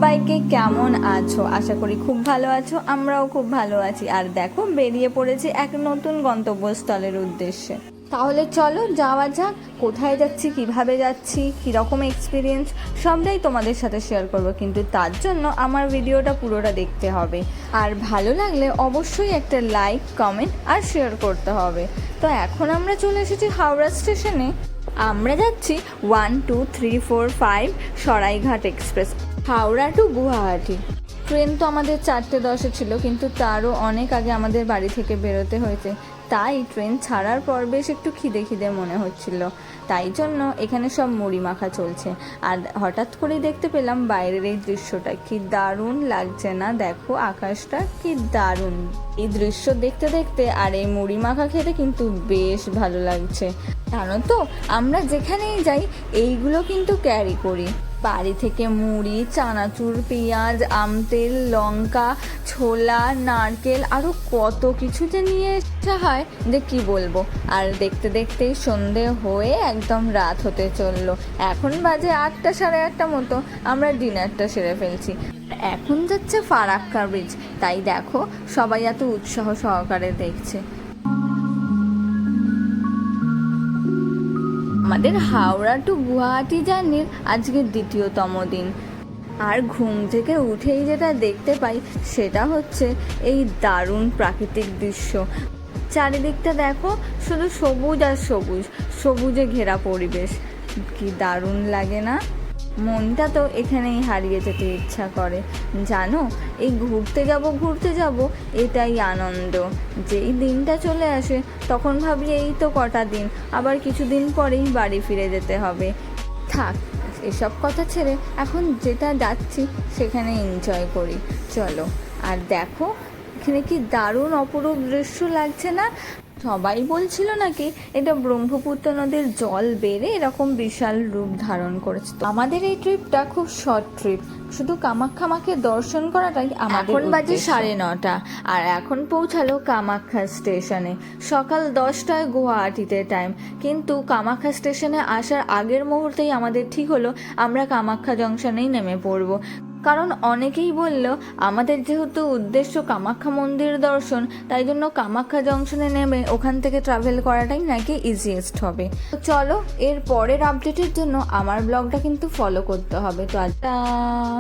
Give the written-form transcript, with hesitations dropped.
সবাইকে কেমন আছো? আশা করি খুব ভালো আছো, আমরাও খুব ভালো আছি। আর দেখো বেরিয়ে পড়েছি এক নতুন গন্তব্যস্থলের উদ্দেশ্যে। তাহলে চলো যাওয়া যাক। কোথায় যাচ্ছি, কিভাবে যাচ্ছি, কীরকম এক্সপিরিয়েন্স সবটাই তোমাদের সাথে শেয়ার করব, কিন্তু তার জন্য আমার ভিডিওটা পুরোটা দেখতে হবে। আর ভালো লাগলে অবশ্যই একটা লাইক, কমেন্ট আর শেয়ার করতে হবে। তো এখন আমরা চলে এসেছি হাওড়া স্টেশনে। আমরা যাচ্ছি 1, 2, 3, 4, 5 Saraighat express, Howrah to Guwahati. Train তো আমাদের 4:10 ছিল, কিন্তু তারও অনেক আগে আমাদের বাড়ি থেকে বেরোতে হয়েছে। তাই ট্রেন ছাড়ার পর বেশ একটু খিদে খিদে মনে হচ্ছিল, তাই জন্য এখানে সব মুড়ি মাখা চলছে। আর হঠাৎ করেই দেখতে পেলাম বাইরের এই দৃশ্যটা, কি দারুণ লাগছে না? দেখো আকাশটা কি দারুণ। এই দৃশ্য দেখতে দেখতে আর এই মুড়ি মাখা খেতে কিন্তু বেশ ভালো লাগছে। জানো তো, আমরা যেখানেই যাই এইগুলো কিন্তু ক্যারি করি। বাড়ি থেকে মুড়ি, চানাচুর, পেঁয়াজ, আমতেল, লঙ্কা, ছোলা, নারকেল আরও কত কিছু যে নিয়ে আসা হয় যে কি বলবো। আর দেখতে দেখতেই সন্ধে হয়ে একদম রাত হতে চললো। এখন বাজে 8টা, 8:30 মতো। আমরা ডিনারটা সেরে ফেলছি। এখন যাচ্ছে ফারাক্কা ব্রিজ, তাই দেখো সবাই এত উৎসাহ সহকারে দেখছে। আমাদের হাওড়া টু গুয়াহাটি জার্নির আজকে 2তম দিন। আর ঘুম থেকে উঠেই যেটা দেখতে পাই সেটা হচ্ছে এই দারুণ প্রাকৃতিক দৃশ্য। চারিদিকটা দেখো, শুধু সবুজ আর সবুজ, সবুজে ঘেরা পরিবেশ। কি দারুণ লাগে না? মনটা তো এখানেই হারিয়ে যেতে ইচ্ছা করে। জানো, এই ঘুরতে যাব এটাই আনন্দ। যেই দিনটা চলে আসে তখন ভাবি এই তো কটা দিন, আবার কিছুদিন পরেই বাড়ি ফিরে যেতে হবে। থাক এসব কথা ছেড়ে এখন যেটা যাচ্ছি সেখানে এনজয় করি, চলো। আর দেখো এখানে কি দারুণ অপরূপ দৃশ্য লাগছে না? সবাই বলছিল নাকি এটা ব্রহ্মপুত্র নদীর জল বেড়ে এরকম বিশাল রূপ ধারণ করেছে। তো আমাদের এই ট্রিপটা খুব শর্ট ট্রিপ, শুধু কামাখ্যা মাকে দর্শন করাটাই আমাদের। এখন বাজে 9:30 আর এখন পৌঁছালো কামাখ্যা স্টেশনে। সকাল 10টায় গুয়াহাটিতে টাইম, কিন্তু কামাখ্যা স্টেশনে আসার আগের মুহূর্তেই আমাদের ঠিক হলো আমরা কামাখ্যা জংশনেই নেমে পড়বো। কারণ অনেকেই বলল আমাদের যেহেতু উদ্দেশ্য কামাখ্যা মন্দির দর্শন, তাই জন্য কামাখ্যা জংশনে নেমে ওখান থেকে ট্রাভেল করাটাই নাকি ইজিয়েস্ট হবে। তো চলো, এর পরের আপডেটের জন্য আমার ব্লগটা কিন্তু ফলো করতে হবে। তো